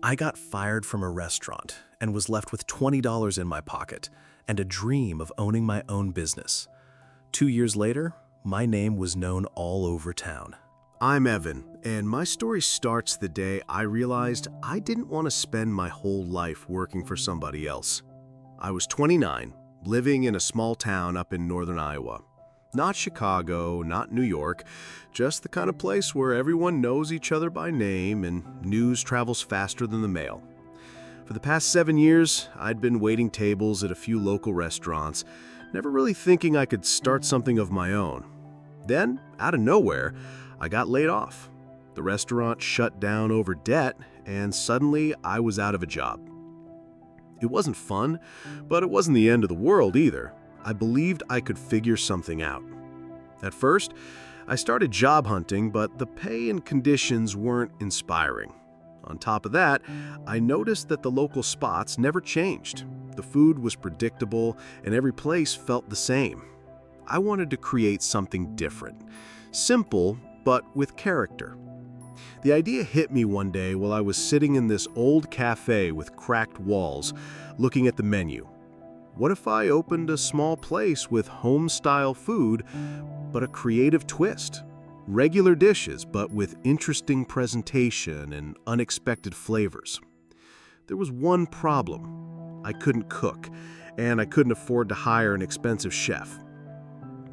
I got fired from a restaurant and was left with $20 in my pocket and a dream of owning my own business. 2 years later, my name was known all over town. I'm Evan, and my story starts the day I realized I didn't want to spend my whole life working for somebody else. I was 29, living in a small town up in northern Iowa. Not Chicago, not New York, just the kind of place where everyone knows each other by name and news travels faster than the mail. For the past 7 years, I'd been waiting tables at a few local restaurants, never really thinking I could start something of my own. Then, out of nowhere, I got laid off. The restaurant shut down over debt, and suddenly I was out of a job. It wasn't fun, but it wasn't the end of the world either. I believed I could figure something out. At first, I started job hunting, but the pay and conditions weren't inspiring. On top of that, I noticed that the local spots never changed. The food was predictable, and every place felt the same. I wanted to create something different. Simple, but with character. The idea hit me one day while I was sitting in this old cafe with cracked walls, looking at the menu. What if I opened a small place with home-style food, but a creative twist? Regular dishes, but with interesting presentation and unexpected flavors. There was one problem. I couldn't cook, and I couldn't afford to hire an expensive chef.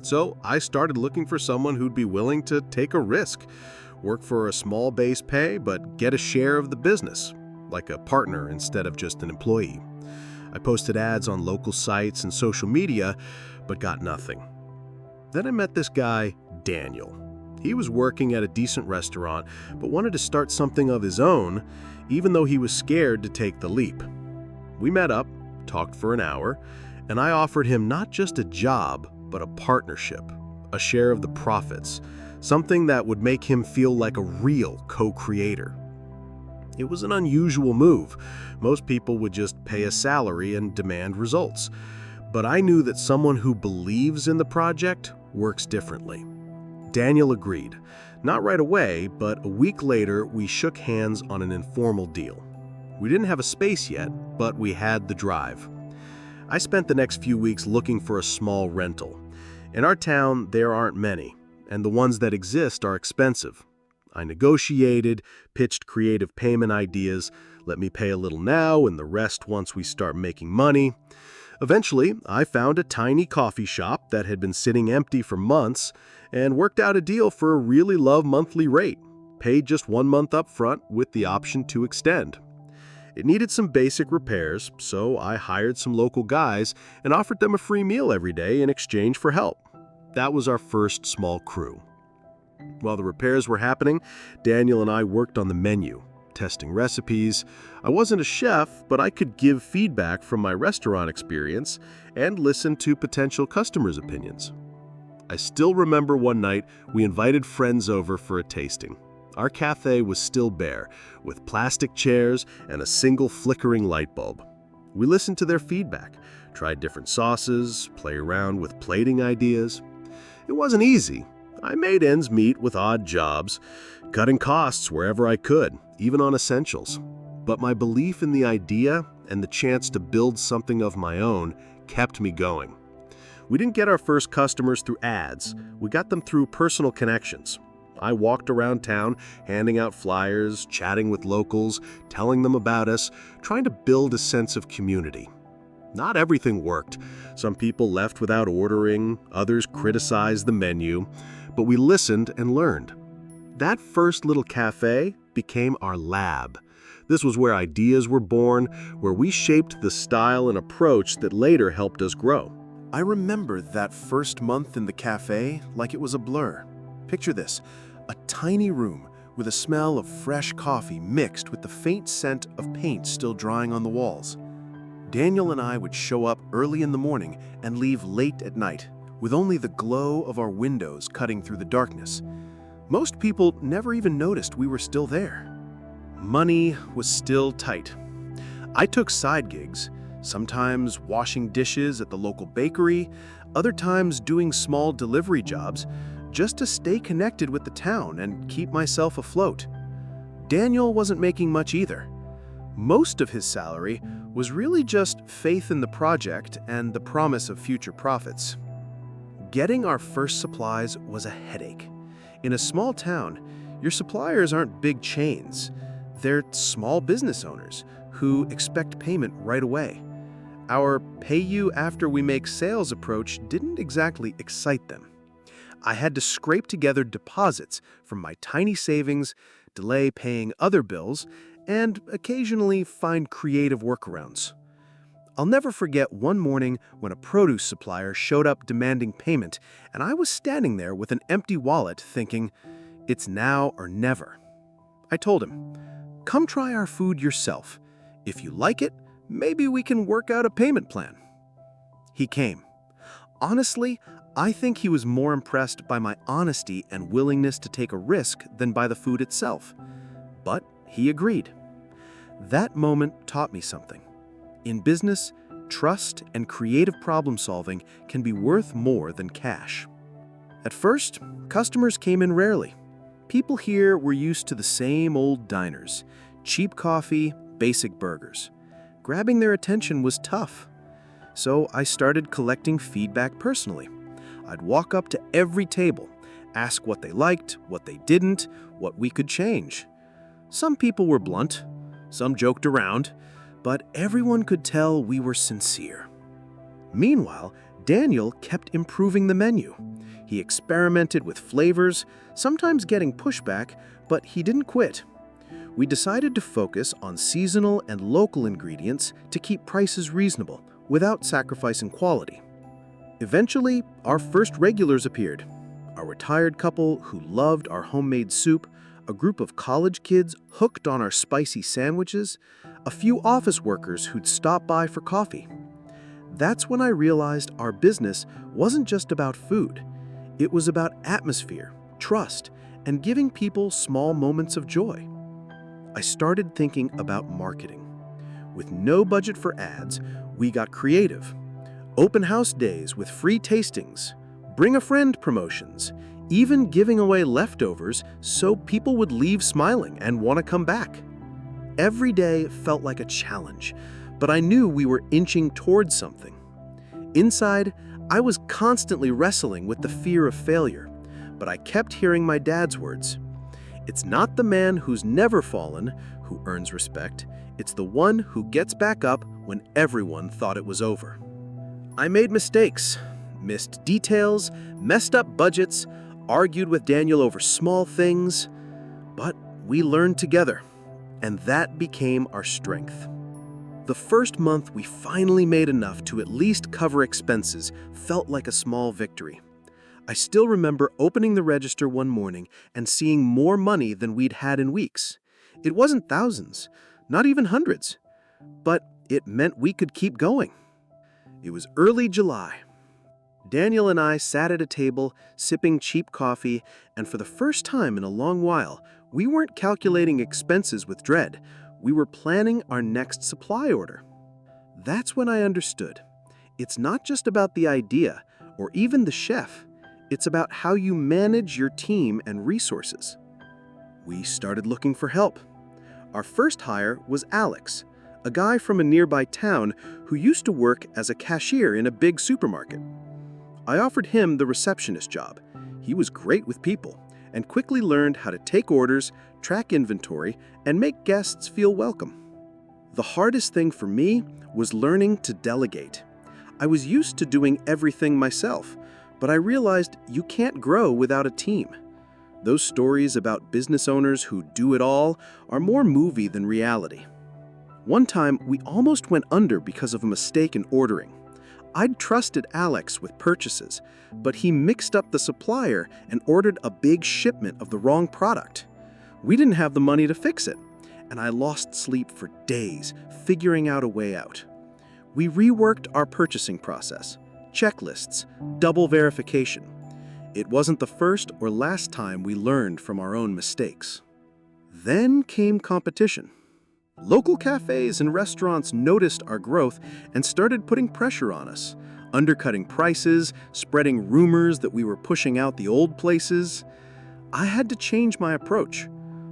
So I started looking for someone who'd be willing to take a risk, work for a small base pay, but get a share of the business, like a partner instead of just an employee. I posted ads on local sites and social media, but got nothing. Then I met this guy, Daniel. He was working at a decent restaurant, but wanted to start something of his own, even though he was scared to take the leap. We met up, talked for an hour, and I offered him not just a job, but a partnership, a share of the profits, something that would make him feel like a real co-creator. It was an unusual move. Most people would just pay a salary and demand results. But I knew that someone who believes in the project works differently. Daniel agreed. Not right away, but a week later, we shook hands on an informal deal. We didn't have a space yet, but we had the drive. I spent the next few weeks looking for a small rental. In our town, there aren't many, and the ones that exist are expensive. I negotiated, pitched creative payment ideas, let me pay a little now and the rest once we start making money. Eventually, I found a tiny coffee shop that had been sitting empty for months and worked out a deal for a really low monthly rate, paid just 1 month up front with the option to extend. It needed some basic repairs, so I hired some local guys and offered them a free meal every day in exchange for help. That was our first small crew. While the repairs were happening, Daniel and I worked on the menu, testing recipes. I wasn't a chef, but I could give feedback from my restaurant experience and listen to potential customers' opinions. I still remember one night we invited friends over for a tasting. Our cafe was still bare, with plastic chairs and a single flickering light bulb. We listened to their feedback, tried different sauces, played around with plating ideas. It wasn't easy. I made ends meet with odd jobs, cutting costs wherever I could, even on essentials. But my belief in the idea and the chance to build something of my own kept me going. We didn't get our first customers through ads. We got them through personal connections. I walked around town, handing out flyers, chatting with locals, telling them about us, trying to build a sense of community. Not everything worked. Some people left without ordering, others criticized the menu, but we listened and learned. That first little cafe became our lab. This was where ideas were born, where we shaped the style and approach that later helped us grow. I remember that first month in the cafe like it was a blur. Picture this, a tiny room with a smell of fresh coffee mixed with the faint scent of paint still drying on the walls. Daniel and I would show up early in the morning and leave late at night, with only the glow of our windows cutting through the darkness. Most people never even noticed we were still there. Money was still tight. I took side gigs, sometimes washing dishes at the local bakery, other times doing small delivery jobs, just to stay connected with the town and keep myself afloat. Daniel wasn't making much either. Most of his salary was really just faith in the project and the promise of future profits. Getting our first supplies was a headache. In a small town, your suppliers aren't big chains. They're small business owners who expect payment right away. Our pay you after we make sales approach didn't exactly excite them. I had to scrape together deposits from my tiny savings, delay paying other bills, and occasionally find creative workarounds. I'll never forget one morning when a produce supplier showed up demanding payment, and I was standing there with an empty wallet thinking, it's now or never. I told him, come try our food yourself. If you like it, maybe we can work out a payment plan. He came. Honestly, I think he was more impressed by my honesty and willingness to take a risk than by the food itself. But he agreed. That moment taught me something. In business, trust and creative problem solving can be worth more than cash. At first, customers came in rarely. People here were used to the same old diners, cheap coffee, basic burgers. Grabbing their attention was tough. So I started collecting feedback personally. I'd walk up to every table, ask what they liked, what they didn't, what we could change. Some people were blunt, some joked around, but everyone could tell we were sincere. Meanwhile, Daniel kept improving the menu. He experimented with flavors, sometimes getting pushback, but he didn't quit. We decided to focus on seasonal and local ingredients to keep prices reasonable without sacrificing quality. Eventually, our first regulars appeared. A retired couple who loved our homemade soup, a group of college kids hooked on our spicy sandwiches, a few office workers who'd stop by for coffee. That's when I realized our business wasn't just about food. It was about atmosphere, trust, and giving people small moments of joy. I started thinking about marketing. With no budget for ads, we got creative. Open house days with free tastings, bring a friend promotions, even giving away leftovers so people would leave smiling and want to come back. Every day felt like a challenge, but I knew we were inching towards something. Inside, I was constantly wrestling with the fear of failure, but I kept hearing my dad's words. It's not the man who's never fallen who earns respect, it's the one who gets back up when everyone thought it was over. I made mistakes, missed details, messed up budgets, argued with Daniel over small things, but we learned together, and that became our strength. The first month we finally made enough to at least cover expenses felt like a small victory. I still remember opening the register one morning and seeing more money than we'd had in weeks. It wasn't thousands, not even hundreds, but it meant we could keep going. It was early July. Daniel and I sat at a table, sipping cheap coffee, and for the first time in a long while, we weren't calculating expenses with dread. We were planning our next supply order. That's when I understood. It's not just about the idea, or even the chef. It's about how you manage your team and resources. We started looking for help. Our first hire was Alex, a guy from a nearby town who used to work as a cashier in a big supermarket. I offered him the receptionist job. He was great with people and quickly learned how to take orders, track inventory, and make guests feel welcome. The hardest thing for me was learning to delegate. I was used to doing everything myself, but I realized you can't grow without a team. Those stories about business owners who do it all are more movie than reality. One time, we almost went under because of a mistake in ordering. I'd trusted Alex with purchases, but he mixed up the supplier and ordered a big shipment of the wrong product. We didn't have the money to fix it, and I lost sleep for days figuring out a way out. We reworked our purchasing process, checklists, double verification. It wasn't the first or last time we learned from our own mistakes. Then came competition. Local cafes and restaurants noticed our growth and started putting pressure on us, undercutting prices, spreading rumors that we were pushing out the old places. I had to change my approach,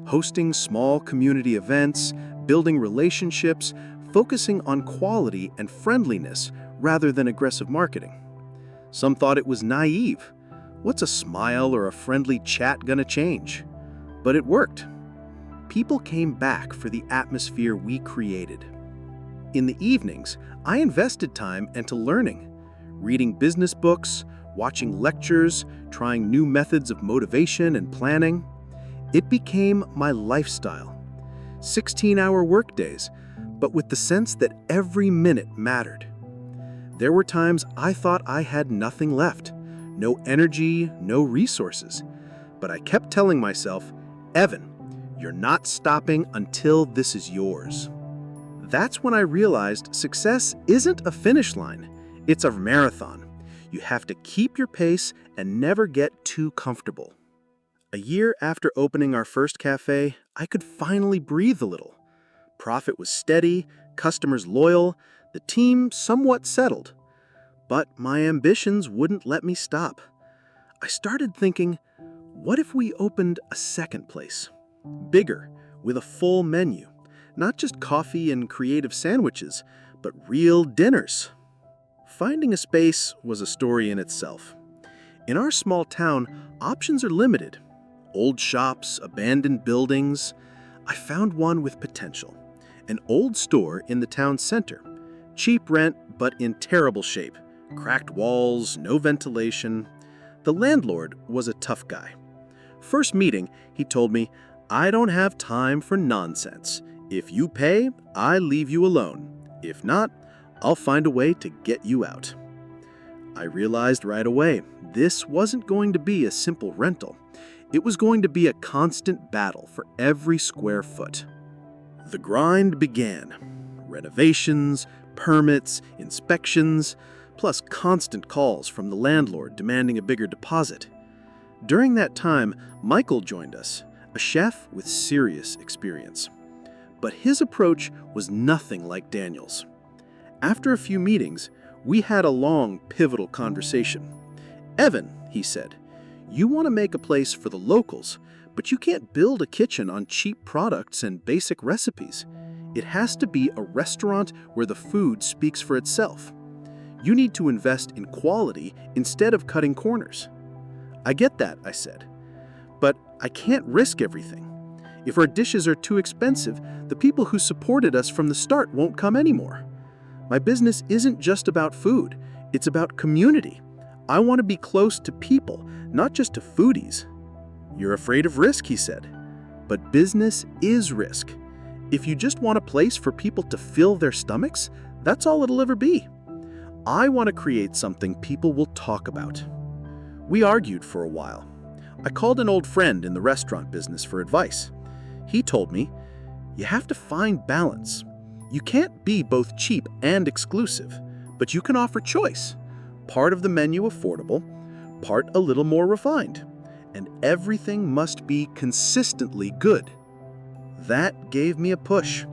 hosting small community events, building relationships, focusing on quality and friendliness rather than aggressive marketing. Some thought it was naive. What's a smile or a friendly chat gonna change? But it worked. People came back for the atmosphere we created. In the evenings, I invested time into learning, reading business books, watching lectures, trying new methods of motivation and planning. It became my lifestyle. 16-hour workdays, but with the sense that every minute mattered. There were times I thought I had nothing left, no energy, no resources. But I kept telling myself, Evan, you're not stopping until this is yours. That's when I realized success isn't a finish line, it's a marathon. You have to keep your pace and never get too comfortable. A year after opening our first cafe, I could finally breathe a little. Profit was steady, customers loyal, the team somewhat settled. But my ambitions wouldn't let me stop. I started thinking, what if we opened a second place? Bigger, with a full menu. Not just coffee and creative sandwiches, but real dinners. Finding a space was a story in itself. In our small town, options are limited. Old shops, abandoned buildings. I found one with potential. An old store in the town center. Cheap rent, but in terrible shape. Cracked walls, no ventilation. The landlord was a tough guy. First meeting, he told me, I don't have time for nonsense. If you pay, I leave you alone. If not, I'll find a way to get you out. I realized right away, this wasn't going to be a simple rental. It was going to be a constant battle for every square foot. The grind began. Renovations, permits, inspections, plus constant calls from the landlord demanding a bigger deposit. During that time, Michael joined us, a chef with serious experience. But his approach was nothing like Daniel's. After a few meetings, we had a long, pivotal conversation. Evan, he said, you want to make a place for the locals, but you can't build a kitchen on cheap products and basic recipes. It has to be a restaurant where the food speaks for itself. You need to invest in quality instead of cutting corners. I get that, I said, but I can't risk everything. If our dishes are too expensive, the people who supported us from the start won't come anymore. My business isn't just about food, it's about community. I want to be close to people, not just to foodies. You're afraid of risk, he said. But business is risk. If you just want a place for people to fill their stomachs, that's all it'll ever be. I want to create something people will talk about. We argued for a while. I called an old friend in the restaurant business for advice. He told me, you have to find balance. You can't be both cheap and exclusive, but you can offer choice. Part of the menu affordable, part a little more refined. And everything must be consistently good. That gave me a push.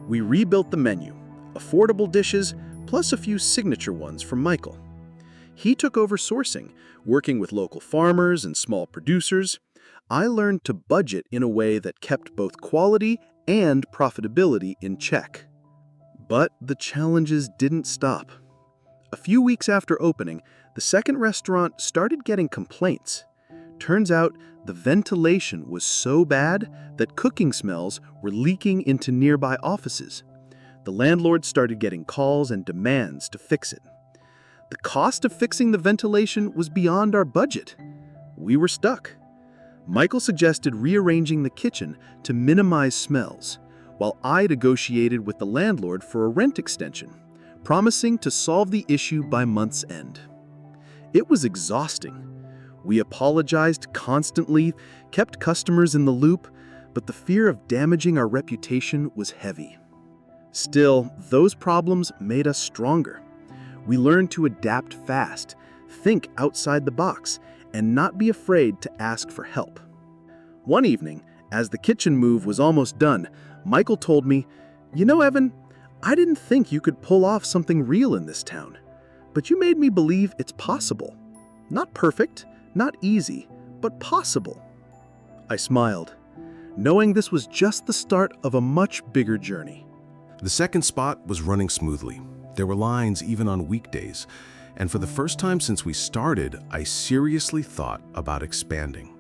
We rebuilt the menu, affordable dishes, plus a few signature ones from Michael. He took over sourcing, working with local farmers and small producers. I learned to budget in a way that kept both quality and profitability in check. But the challenges didn't stop. A few weeks after opening, the second restaurant started getting complaints. Turns out the ventilation was so bad that cooking smells were leaking into nearby offices. The landlord started getting calls and demands to fix it. The cost of fixing the ventilation was beyond our budget. We were stuck. Michael suggested rearranging the kitchen to minimize smells, while I negotiated with the landlord for a rent extension, promising to solve the issue by month's end. It was exhausting. We apologized constantly, kept customers in the loop, but the fear of damaging our reputation was heavy. Still, those problems made us stronger. We learned to adapt fast, think outside the box, and not be afraid to ask for help. One evening, as the kitchen move was almost done, Michael told me, "You know, Evan, I didn't think you could pull off something real in this town, but you made me believe it's possible. Not perfect, not easy, but possible." I smiled. knowing this was just the start of a much bigger journey. The second spot was running smoothly. There were lines even on weekdays. And for the first time since we started, I seriously thought about expanding.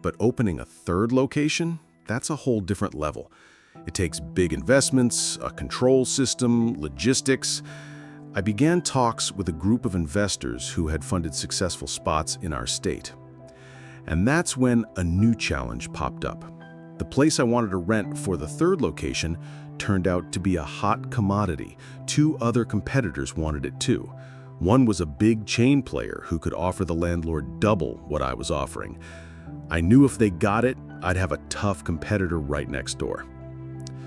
But opening a third location, that's a whole different level. It takes big investments, a control system, logistics. I began talks with a group of investors who had funded successful spots in our state. And that's when a new challenge popped up. The place I wanted to rent for the third location turned out to be a hot commodity. 2 other competitors wanted it too. One was a big chain player who could offer the landlord double what I was offering. I knew if they got it, I'd have a tough competitor right next door.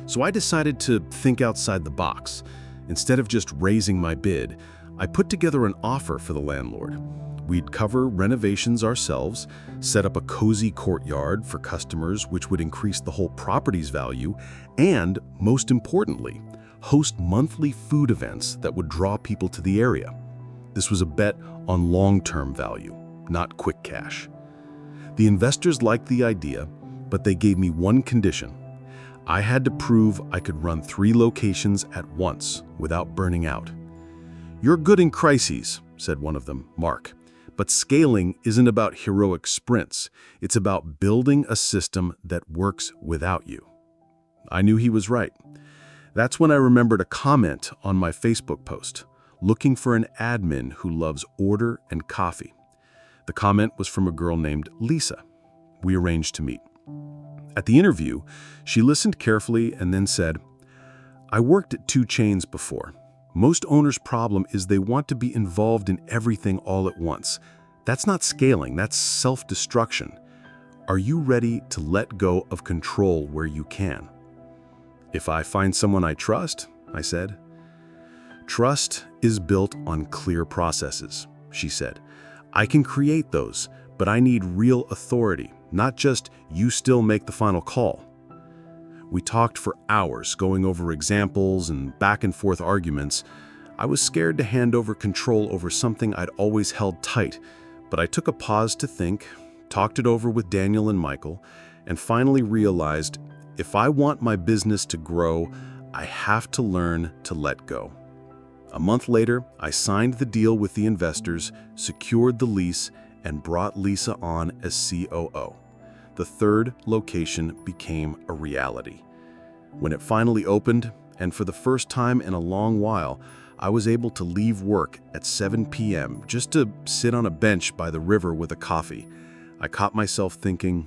So I decided to think outside the box. Instead of just raising my bid, I put together an offer for the landlord. We'd cover renovations ourselves, set up a cozy courtyard for customers which would increase the whole property's value, and, most importantly, host monthly food events that would draw people to the area. This was a bet on long-term value, not quick cash. The investors liked the idea, but they gave me one condition. I had to prove I could run 3 locations at once without burning out. "You're good in crises," said one of them, Mark. "But scaling isn't about heroic sprints. It's about building a system that works without you." I knew he was right. That's when I remembered a comment on my Facebook post, looking for an admin who loves order and coffee. The comment was from a girl named Lisa. We arranged to meet. At the interview, she listened carefully and then said, "I worked at 2 chains before. Most owners' problem is they want to be involved in everything all at once. That's not scaling, that's self-destruction. Are you ready to let go of control where you can?" "If I find someone I trust," I said. "Trust is built on clear processes," she said. "I can create those, but I need real authority, not just you still make the final call." We talked for hours, going over examples and back and forth arguments. I was scared to hand over control over something I'd always held tight, but I took a pause to think, talked it over with Daniel and Michael, and finally realized if I want my business to grow, I have to learn to let go. A month later, I signed the deal with the investors, secured the lease, and brought Lisa on as COO. The third location became a reality. When it finally opened, and for the first time in a long while, I was able to leave work at 7 p.m. just to sit on a bench by the river with a coffee. I caught myself thinking,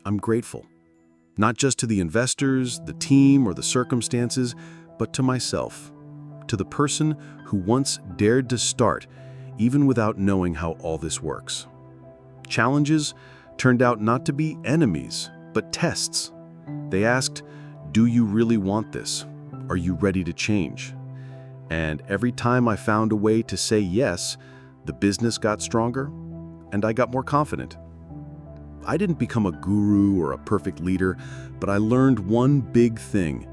I'm grateful. Not just to the investors, the team, or the circumstances, but to myself. To the person who once dared to start, even without knowing how all this works. Challenges turned out not to be enemies, but tests. They asked, do you really want this? Are you ready to change? And every time I found a way to say yes, the business got stronger, and I got more confident. I didn't become a guru or a perfect leader, but I learned one big thing.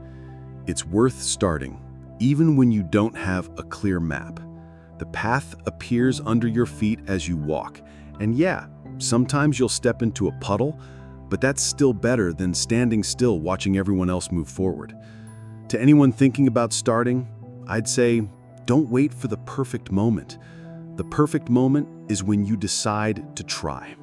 It's worth starting, even when you don't have a clear map. The path appears under your feet as you walk. And yeah, sometimes you'll step into a puddle, but that's still better than standing still watching everyone else move forward. To anyone thinking about starting, I'd say, don't wait for the perfect moment. The perfect moment is when you decide to try.